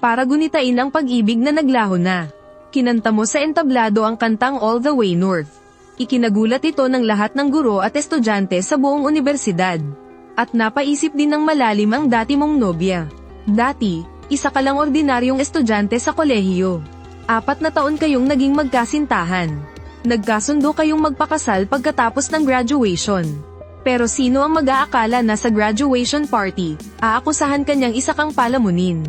para gunitain ang pag-ibig na naglaho na. Kinanta mo sa entablado ang kantang All the Way North. Ikinagulat ito ng lahat ng guro at estudyante sa buong unibersidad. At napaisip din ng malalim ang dati mong nobya. Dati, isa ka lang ordinaryong estudyante sa kolehiyo. 4 na taon kayong naging magkasintahan. Nagkasundo kayong magpakasal pagkatapos ng graduation. Pero sino ang mag-aakala na sa graduation party, aakusahan kanyang isa kang palamunin?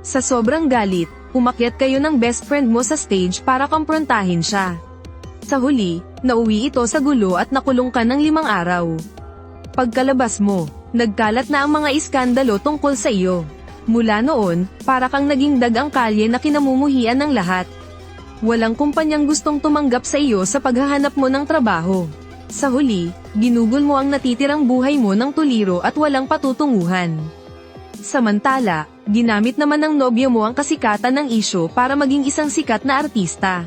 Sa sobrang galit, umakyat kayo ng best friend mo sa stage para kumprontahin siya. Sa huli, nauwi ito sa gulo at nakulong ka ng 5 araw. Pagkalabas mo, nagkalat na ang mga iskandalo tungkol sa iyo. Mula noon, para kang naging dagang kalye na kinamumuhian ng lahat. Walang kumpanyang gustong tumanggap sa iyo sa paghahanap mo ng trabaho. Sa huli, ginugol mo ang natitirang buhay mo ng tuliro at walang patutunguhan. Samantala, ginamit naman ng nobyo mo ang kasikatan ng isyu para maging isang sikat na artista.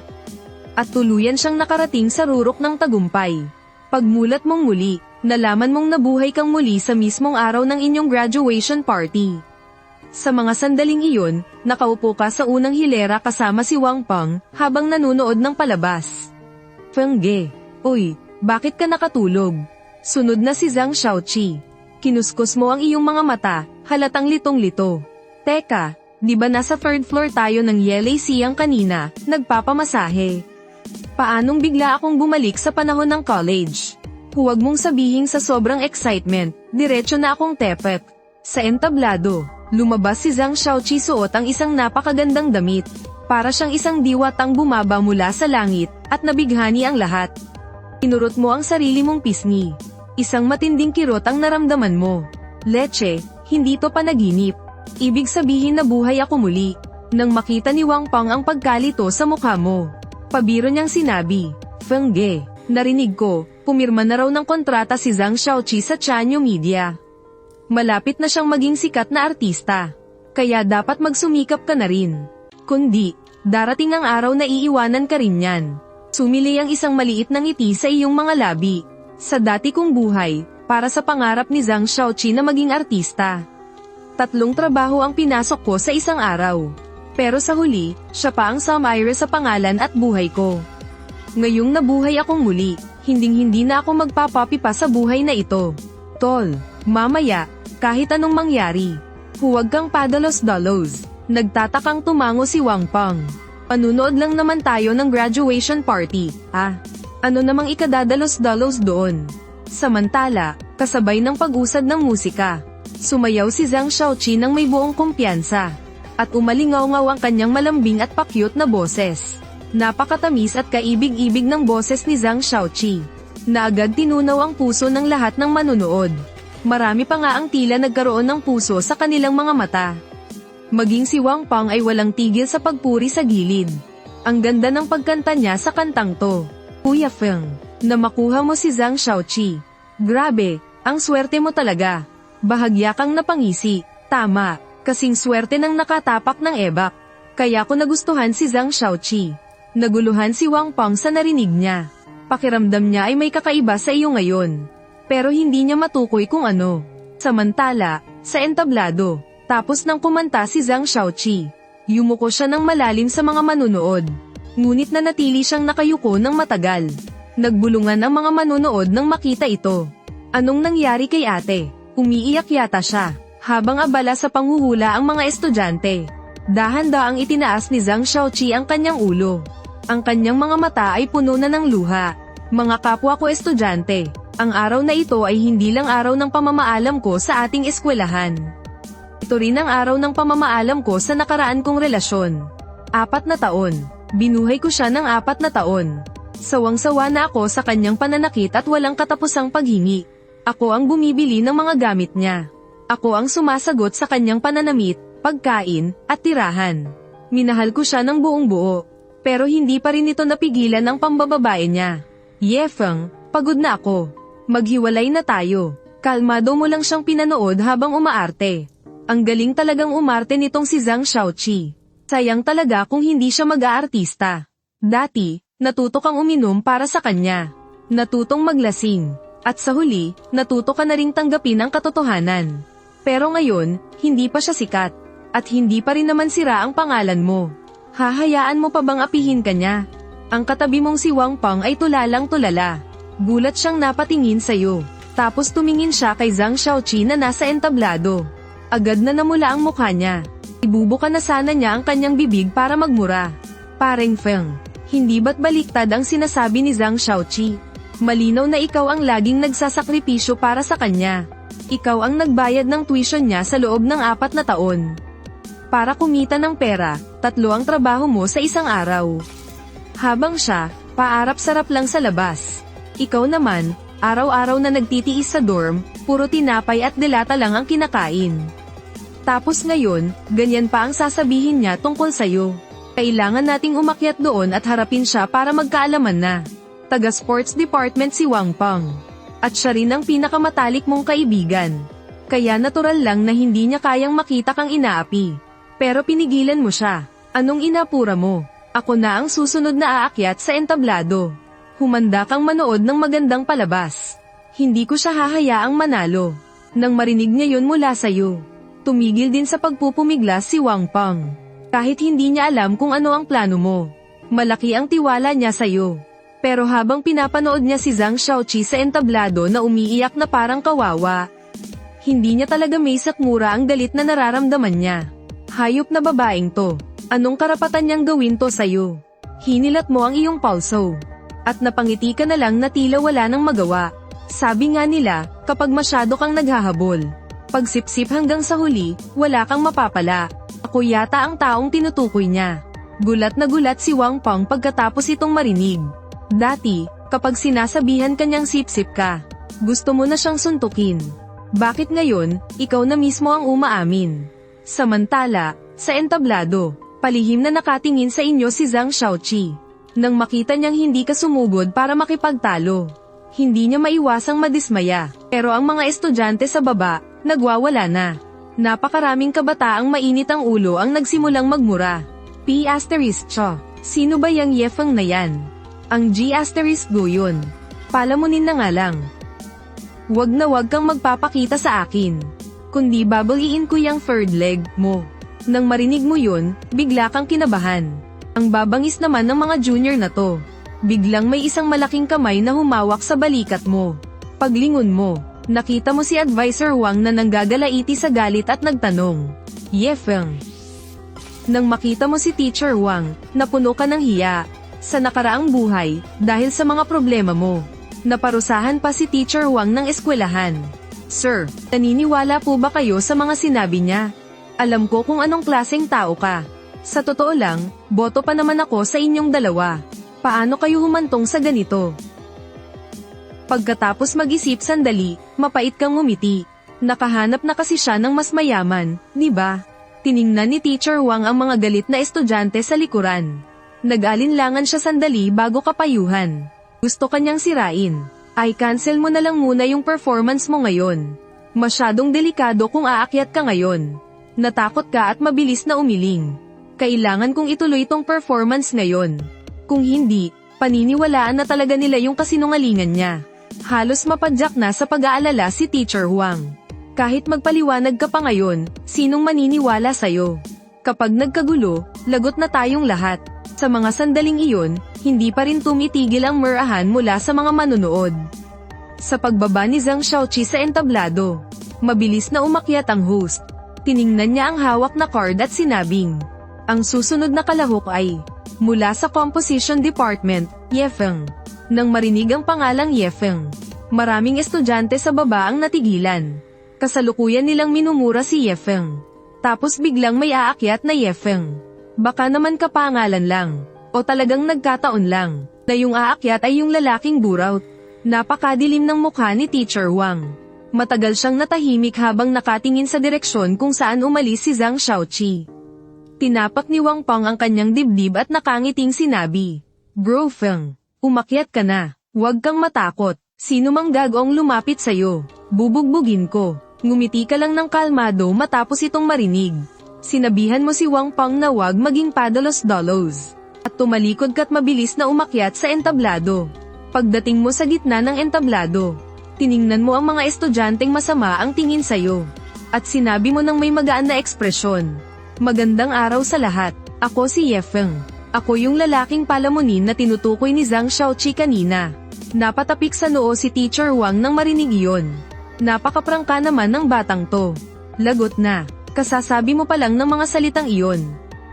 At tuluyan siyang nakarating sa rurok ng tagumpay. Pagmulat mong muli, nalaman mong nabuhay kang muli sa mismong araw ng inyong graduation party. Sa mga sandaling iyon, nakaupo ka sa unang hilera kasama si Wang Peng habang nanunood ng palabas. Feng Ge, uy, bakit ka nakatulog? Sunod na si Zhang Xiaoqi. Kinuskus mo ang iyong mga mata, halatang litong-lito. Teka, di ba nasa 3rd floor tayo ng Yellow Siyang kanina, nagpapamasahe? Paanong bigla akong bumalik sa panahon ng college? Huwag mong sabihin sa sobrang excitement, diretso na akong tepet. Sa entablado, lumabas si Zhang Xiaoqi suot ang isang napakagandang damit. Para siyang isang diwatang bumaba mula sa langit, at nabighani ang lahat. Inurot mo ang sarili mong pisngi. Isang matinding kirot ang naramdaman mo. Leche, hindi to panaginip. Ibig sabihin na buhay ako muli. Nang makita ni Wang Peng ang pagkalito sa mukha mo. Pabiro niyang sinabi, Feng Ge, narinig ko, pumirma na raw ng kontrata si Zhang Xiaoqi sa Chanyu Media. Malapit na siyang maging sikat na artista. Kaya dapat magsumikap ka na rin. Kundi, darating ang araw na iiwanan ka rin yan. Sumili ang isang maliit na ngiti sa iyong mga labi. Sa dati kong buhay, para sa pangarap ni Zhang Xiaoqi na maging artista. 3 trabaho ang pinasok ko sa isang araw. Pero sa huli, siya pa ang sumire sa pangalan at buhay ko. Ngayong nabuhay akong muli, hinding-hindi na ako magpapapi pa sa buhay na ito. Tol, mamaya, kahit anong mangyari, huwag kang padalos-dalos. Nagtatakang tumango si Wang Peng. Panunood lang naman tayo ng graduation party, ano namang ikadadalos-dalos doon? Samantala, kasabay ng pag-usad ng musika, sumayaw si Zhang Xiaoqi ng may buong kumpiyansa. At umalingaw-ngaw ang kanyang malambing at pakyut na boses. Napakatamis at kaibig-ibig ng boses ni Zhang Xiaoqi, na agad tinunaw ang puso ng lahat ng manunood. Marami pa nga ang tila nagkaroon ng puso sa kanilang mga mata. Maging si Wang Peng ay walang tigil sa pagpuri sa gilid. Ang ganda ng pagkanta niya sa kantang to. Kuya Feng, na makuha mo si Zhang Xiaoqi. Grabe, ang swerte mo talaga. Bahagya kang napangisi, tama, kasing swerte ng nakatapak ng ebak. Kaya ko nagustuhan si Zhang Xiaoqi. Naguluhan si Wang Peng sa narinig niya. Pakiramdam niya ay may kakaiba sa iyo ngayon. Pero hindi niya matukoy kung ano. Samantala, sa entablado, tapos nang kumanta si Zhang Xiaoqi, yumuko siya ng malalim sa mga manunood. Ngunit nanatili siyang nakayuko ng matagal. Nagbulungan ang mga manunood nang makita ito. Anong nangyari kay ate? Umiiyak yata siya, habang abala sa panghuhula ang mga estudyante. Dahan-daang itinaas ni Zhang Xiaoqi ang kanyang ulo. Ang kanyang mga mata ay puno na ng luha. Mga kapwa ko estudyante, ang araw na ito ay hindi lang araw ng pamamaalam ko sa ating eskwelahan. Ito rin ang araw ng pamamaalam ko sa nakaraan kong relasyon. 4 na taon. Binuhay ko siya ng 4 na taon. Sawang-sawa na ako sa kanyang pananakit at walang katapusang paghingi. Ako ang bumibili ng mga gamit niya. Ako ang sumasagot sa kanyang pananamit, pagkain, at tirahan. Minahal ko siya ng buong buo. Pero hindi pa rin ito napigilan ang pambababae niya. Ye Feng, pagod na ako. Maghiwalay na tayo. Kalmado mo lang siyang pinanood habang umaarte. Ang galing talagang umarte nitong si Zhang Xiaoqi. Sayang talaga kung hindi siya mag-aartista. Dati, natuto kang uminom para sa kanya. Natutong maglasing. At sa huli, natuto ka na ring tanggapin ang katotohanan. Pero ngayon, hindi pa siya sikat. At hindi pa rin naman sira ang pangalan mo. Hahayaan mo pa bang apihin ka niya? Ang katabi mong si Wang Peng ay tulalang tulala. Gulat siyang napatingin sa'yo. Tapos tumingin siya kay Zhang Xiaoqi na nasa entablado. Agad na namula ang mukha niya. Ibubuka na sana niya ang kanyang bibig para magmura. Pareng Feng, hindi ba't baliktad ang sinasabi ni Zhang Xiaoqi? Malinaw na ikaw ang laging nagsasakripisyo para sa kanya. Ikaw ang nagbayad ng tuition niya sa loob ng 4 na taon. Para kumita ng pera, 3 ang trabaho mo sa isang araw. Habang siya, paarap-sarap lang sa labas. Ikaw naman, araw-araw na nagtitiis sa dorm, puro tinapay at delata lang ang kinakain. Tapos ngayon, ganyan pa ang sasabihin niya tungkol sa'yo. Kailangan nating umakyat doon at harapin siya para magkaalaman na. Taga-sports department si Wang Peng. At siya rin ang pinakamatalik mong kaibigan. Kaya natural lang na hindi niya kayang makita kang inaapi. Pero pinigilan mo siya. Anong inapura mo? Ako na ang susunod na aakyat sa entablado. Humanda kang manood ng magandang palabas. Hindi ko siya hahayaang manalo. Nang marinig niya yun mula sa'yo, tumigil din sa pagpupumiglas si Wang Peng. Kahit hindi niya alam kung ano ang plano mo. Malaki ang tiwala niya sa'yo. Pero habang pinapanood niya si Zhang Xiaoqi sa entablado na umiiyak na parang kawawa, hindi niya talaga may sakmura ang galit na nararamdaman niya. Hayop na babaeng to. Anong karapatan niyang gawin to sa'yo? Hinilat mo ang iyong pulso. At napangiti ka na lang na tila wala nang magawa. Sabi nga nila, kapag masyado kang naghahabol, pagsipsip hanggang sa huli, wala kang mapapala. Ako yata ang taong tinutukoy niya. Gulat na gulat si Wang Peng pagkatapos itong marinig. Dati, kapag sinasabihan kanyang sipsip ka, gusto mo na siyang suntukin. Bakit ngayon, ikaw na mismo ang umaamin? Samantala, sa entablado, palihim na nakatingin sa inyo si Zhang Xiaoqi. Nang makita niyang hindi ka sumugod para makipagtalo, hindi niya maiwasang madismaya. Pero ang mga estudyante sa baba, nagwawala na. Napakaraming kabataang mainit ang ulo ang nagsimulang magmura. P***, sino ba yang Yefeng na yan? Ang G** go yun. Palamunin na nga lang. Wag na wag kang magpapakita sa akin. Kundi babaliin ko yung third leg mo. Nang marinig mo yun, bigla kang kinabahan. Ang babangis naman ng mga junior na to. Biglang may isang malaking kamay na humawak sa balikat mo. Paglingon mo, nakita mo si Advisor Wang na nanggagalaiti sa galit at nagtanong, Yefeng. Nang makita mo si Teacher Wang, napuno ka ng hiya. Sa nakaraang buhay, dahil sa mga problema mo, naparusahan pa si Teacher Wang ng eskwelahan. Sir, naniniwala po ba kayo sa mga sinabi niya? Alam ko kung anong klaseng tao ka. Sa totoo lang, boto pa naman ako sa inyong dalawa. Paano kayo humantong sa ganito? Pagkatapos mag-isip sandali, mapait kang ngumiti. Nakahanap na kasi siya ng mas mayaman, di ba? Tiningnan ni Teacher Wang ang mga galit na estudyante sa likuran. Nag-alinlangan siya sandali bago kapayuhan. Gusto kanyang sirain. Ay cancel mo na lang muna yung performance mo ngayon. Masyadong delikado kung aakyat ka ngayon. Natakot ka at mabilis na umiling. Kailangan kong ituloy tong performance ngayon. Kung hindi, paniniwalaan na talaga nila yung kasinungalingan niya. Halos mapadyak na sa pag-aalala si Teacher Wang. Kahit magpaliwanag ka pa ngayon, sinong maniniwala sa'yo? Kapag nagkagulo, lagot na tayong lahat. Sa mga sandaling iyon, hindi pa rin tumitigil ang murahan mula sa mga manunood. Sa pagbaba ni Zhang Xiaoqi sa entablado, mabilis na umakyat ang host. Tiningnan niya ang hawak na card at sinabing, ang susunod na kalahok ay, mula sa Composition Department, Yefeng. Nang marinig ang pangalang Yefeng, maraming estudyante sa baba ang natigilan. Kasalukuyan nilang minumura si Yefeng. Tapos biglang may aakyat na Yefeng. Baka naman kapangalan lang, o talagang nagkataon lang, na yung aakyat ay yung lalaking buraut. Napakadilim ng mukha ni Teacher Wang. Matagal siyang natahimik habang nakatingin sa direksyon kung saan umalis si Zhang Xiaoqi. Tinapak ni Wang Peng ang kanyang dibdib at nakangiting sinabi, Bro Feng, umakyat ka na, huwag kang matakot, sino mang gagawang lumapit sa'yo, bubugbugin ko. Ngumiti ka lang ng kalmado matapos itong marinig. Sinabihan mo si Wang Peng na wag maging padalos-dalos. At tumalikod ka't mabilis na umakyat sa entablado. Pagdating mo sa gitna ng entablado, tiningnan mo ang mga estudyanteng masama ang tingin sa'yo. At sinabi mo ng may magaan na ekspresyon, Magandang araw sa lahat. Ako si Yefeng. Ako yung lalaking palamunin na tinutukoy ni Zhang Xiaoqi kanina. Napatapik sa noo si Teacher Wang nang marinig iyon. Napakaprangka naman ng batang to. Lagot na. Kasasabi mo pa lang ng mga salitang iyon.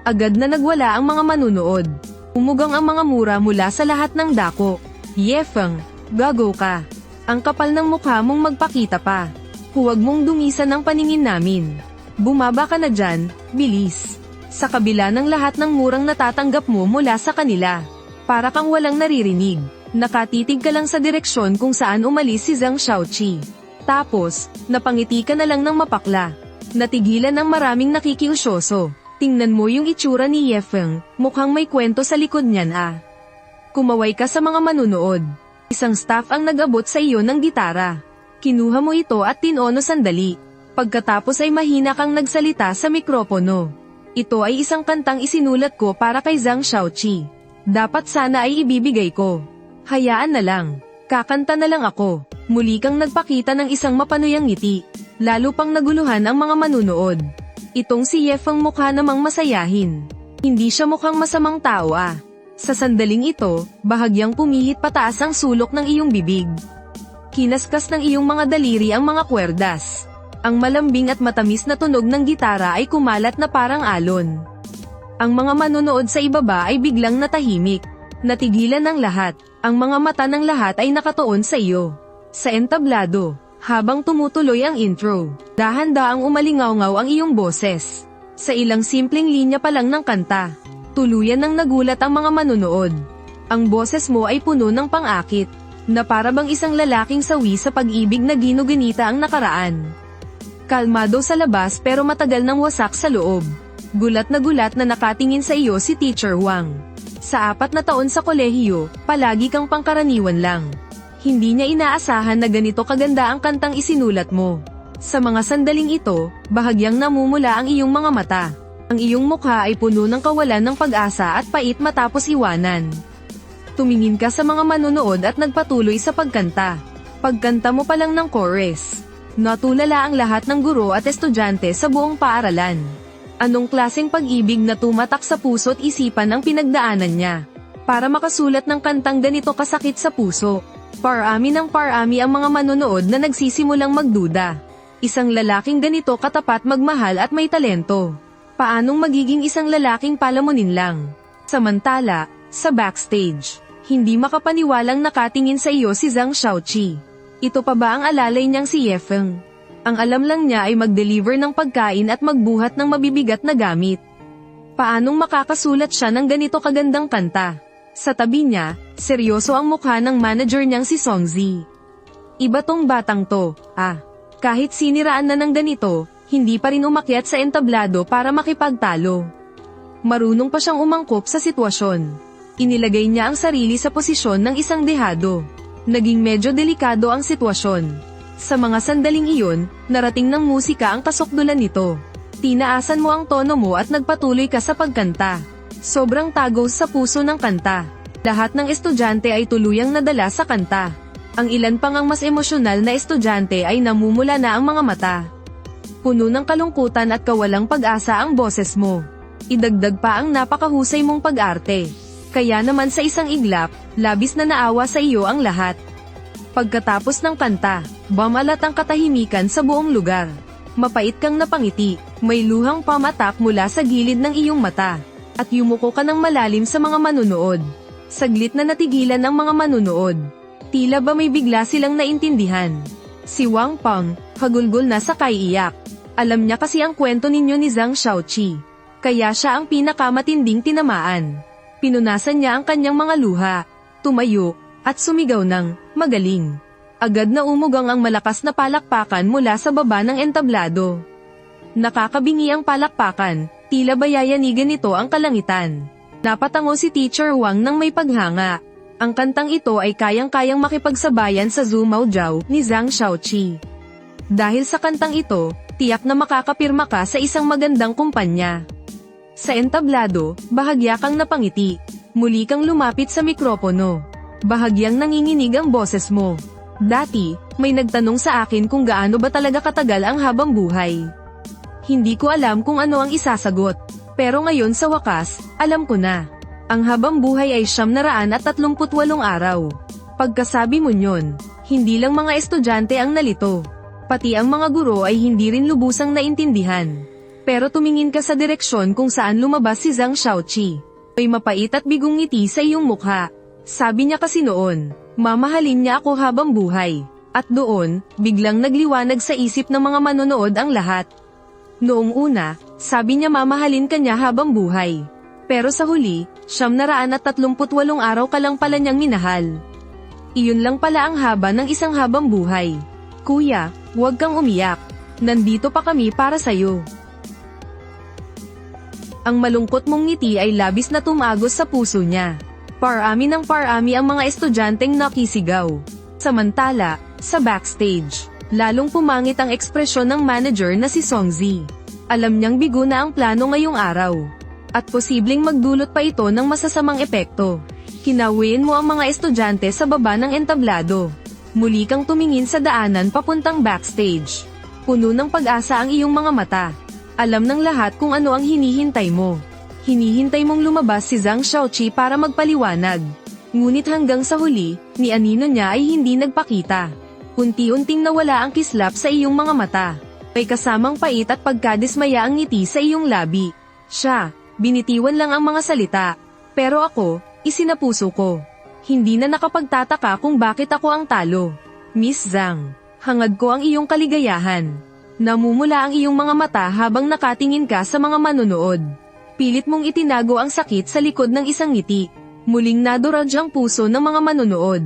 Agad na nagwala ang mga manunood. Umugang ang mga mura mula sa lahat ng dako. Yefeng, gago ka. Ang kapal ng mukha mong magpakita pa. Huwag mong dungisan ang paningin namin. Bumaba ka na dyan, bilis. Sa kabila ng lahat ng murang natatanggap mo mula sa kanila. Para kang walang naririnig. Nakatitig ka lang sa direksyon kung saan umalis si Zhang Xiaoqi. Tapos, napangiti ka na lang ng mapakla. Natigilan ng maraming nakikiusyoso. Tingnan mo yung itsura ni Yefeng, mukhang may kwento sa likod niyan ah. Kumaway ka sa mga manunood. Isang staff ang nag-abot sa iyo ng gitara. Kinuha mo ito at tinono sandali. Pagkatapos ay mahina kang nagsalita sa mikropono. Ito ay isang kantang isinulat ko para kay Zhang Xiaoqi. Dapat sana ay ibibigay ko. Hayaan na lang. Kakanta na lang ako. Muli kang nagpakita ng isang mapanuyang ngiti. Lalo pang naguluhan ang mga manunood. Itong si Yefeng mukha namang masayahin. Hindi siya mukhang masamang tao ah. Sa sandaling ito, bahagyang pumihit pataas ang sulok ng iyong bibig. Kinaskas ng iyong mga daliri ang mga kwerdas. Ang malambing at matamis na tunog ng gitara ay kumalat na parang alon. Ang mga manonood sa ibaba ay biglang natahimik. Natigilan ng lahat. Ang mga mata ng lahat ay nakatuon sa iyo. Sa entablado, habang tumutuloy ang intro, dahan-daang umalingaw-ngaw ang iyong boses. Sa ilang simpleng linya pa lang ng kanta, tuluyan nang nagulat ang mga manonood. Ang boses mo ay puno ng pang-akit, na para bang isang lalaking sawi sa pag-ibig na ginugunita ang nakaraan. Kalmado sa labas pero matagal nang wasak sa loob. Gulat na nakatingin sa iyo si Teacher Wang. Sa 4 na taon sa kolehiyo, palagi kang pangkaraniwan lang. Hindi niya inaasahan na ganito kaganda ang kantang isinulat mo. Sa mga sandaling ito, bahagyang namumula ang iyong mga mata. Ang iyong mukha ay puno ng kawalan ng pag-asa at pait matapos iwanan. Tumingin ka sa mga manunood at nagpatuloy sa pagkanta. Pagkanta mo pa lang ng chorus, natulala ang lahat ng guro at estudyante sa buong paaralan. Anong klaseng pag-ibig na tumatak sa puso't isipan ang pinagdaanan niya? Para makasulat ng kantang ganito kasakit sa puso. Parami ng parami ang mga manonood na nagsisimulang magduda. Isang lalaking ganito katapat magmahal at may talento. Paanong magiging isang lalaking palamunin lang? Samantala, sa backstage, hindi makapaniwalang nakatingin sa iyo si Zhang Xiaoqi. Ito pa ba ang alalay niyang si Yefeng? Ang alam lang niya ay mag-deliver ng pagkain at magbuhat ng mabibigat na gamit. Paanong makakasulat siya ng ganito kagandang kanta? Sa tabi niya, seryoso ang mukha ng manager niyang si Songzi. Iba tong batang to, ah. Kahit siniraan na ng ganito, hindi pa rin umakyat sa entablado para makipagtalo. Marunong pa siyang umangkop sa sitwasyon. Inilagay niya ang sarili sa posisyon ng isang dehado. Naging medyo delikado ang sitwasyon. Sa mga sandaling iyon, narating ng musika ang kasukdulan nito. Tinaasan mo ang tono mo at nagpatuloy ka sa pagkanta. Sobrang tagos sa puso ng kanta. Lahat ng estudyante ay tuluyang nadala sa kanta. Ang ilan pang ang mas emosyonal na estudyante ay namumula na ang mga mata. Puno ng kalungkutan at kawalang pag-asa ang boses mo. Idagdag pa ang napakahusay mong pag-arte. Kaya naman sa isang iglap, labis na naawa sa iyo ang lahat. Pagkatapos ng kanta, bumalat ang katahimikan sa buong lugar. Mapait kang napangiti, may luhang pamatak mula sa gilid ng iyong mata. At yumuko ka ng malalim sa mga manunood. Saglit na natigilan ang mga manunood. Tila ba may bigla silang naintindihan. Si Wang Peng, hagulgol na sa kaiiyak. Alam niya kasi ang kwento ninyo ni Zhang Xiaoqi. Kaya siya ang pinakamatinding tinamaan. Pinunasan niya ang kanyang mga luha. Tumayo, at sumigaw ng, magaling. Agad na umugang ang malakas na palakpakan mula sa baba ng entablado. Nakakabingi ang palakpakan, tila ba yayanigan nito ang kalangitan. Napatango si Teacher Wang nang may paghanga. Ang kantang ito ay kayang-kayang makipagsabayan sa Zhu Maojiao ni Zhang Xiaoqi. Dahil sa kantang ito, tiyak na makakapirma ka sa isang magandang kumpanya. Sa entablado, bahagya kang napangiti. Muli kang lumapit sa mikropono. Bahagyang nanginginig ang boses mo. Dati, may nagtanong sa akin kung gaano ba talaga katagal ang habang buhay. Hindi ko alam kung ano ang isasagot. Pero ngayon sa wakas, alam ko na. Ang habang buhay ay 938 araw. Pagkasabi mo nyon, hindi lang mga estudyante ang nalito. Pati ang mga guro ay hindi rin lubusang naintindihan. Pero tumingin ka sa direksyon kung saan lumabas si Zhang Xiaoqi. May mapait at bigong ngiti sa iyong mukha. Sabi niya kasi noon, mamahalin niya ako habang buhay. At doon, biglang nagliwanag sa isip ng mga manonood ang lahat. Noong una, sabi niya mamahalin ka niya habang buhay. Pero sa huli, 938 araw ka lang pala niyang minahal. Iyon lang pala ang haba ng isang habang buhay. Kuya, huwag kang umiyak. Nandito pa kami para sayo. Ang malungkot mong ngiti ay labis na tumagos sa puso niya. Parami ng parami ang mga estudyanteng nakisigaw. Samantala, sa backstage, lalong pumangit ang ekspresyon ng manager na si Songzi. Alam niyang bigo na ang plano ngayong araw. At posibleng magdulot pa ito ng masasamang epekto. Kinawiin mo ang mga estudyante sa baba ng entablado. Muli kang tumingin sa daanan papuntang backstage. Puno ng pag-asa ang iyong mga mata. Alam ng lahat kung ano ang hinihintay mo. Hinihintay mong lumabas si Zhang Xiaoqi para magpaliwanag. Ngunit hanggang sa huli, ni anino niya ay hindi nagpakita. Unti-unting nawala ang kislap sa iyong mga mata. May kasamang pait at pagkadismaya ang ngiti sa iyong labi. Siya, binitiwan lang ang mga salita. Pero ako, isinapuso ko. Hindi na nakapagtataka kung bakit ako ang talo. Miss Zhang, hangad ko ang iyong kaligayahan. Namumula ang iyong mga mata habang nakatingin ka sa mga manonood. Pilit mong itinago ang sakit sa likod ng isang ngiti. Muling naduraj ang puso ng mga manonood.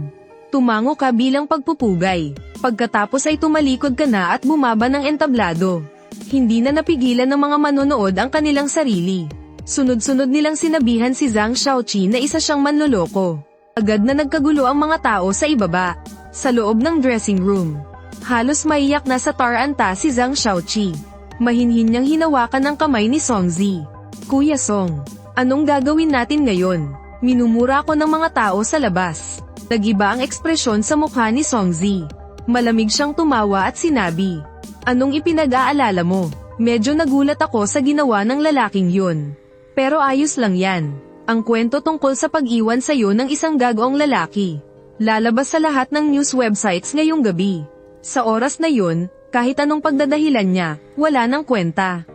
Tumango ka bilang pagpupugay. Pagkatapos ay tumalikod ka na at bumaba ng entablado. Hindi na napigilan ng mga manonood ang kanilang sarili. Sunod-sunod nilang sinabihan si Zhang Xiaoqi na isa siyang manloloko. Agad na nagkagulo ang mga tao sa ibaba. Sa loob ng dressing room, halos maiyak na sa taranta si Zhang Xiaoqi. Mahinhin niyang hinawakan ang kamay ni Songzi. Kuya Song, anong gagawin natin ngayon? Minumura ko ng mga tao sa labas. Nagiba ang ekspresyon sa mukha ni Songzi. Malamig siyang tumawa at sinabi, anong ipinag-aalala mo? Medyo nagulat ako sa ginawa ng lalaking yun. Pero ayos lang yan. Ang kwento tungkol sa pag-iwan sa'yo ng isang gagawang lalaki. Lalabas sa lahat ng news websites ngayong gabi. Sa oras na yun, kahit anong pagdadahilan niya, wala nang kwenta.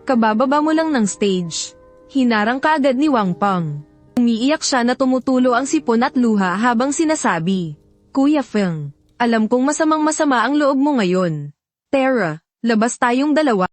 Kabababa mo lang ng stage. Hinarang kaagad ni Wang Peng. Umiiyak siya na tumutulo ang sipon at luha habang sinasabi, Kuya Feng, alam kong masamang-masama ang loob mo ngayon. Tara, labas tayong dalawa.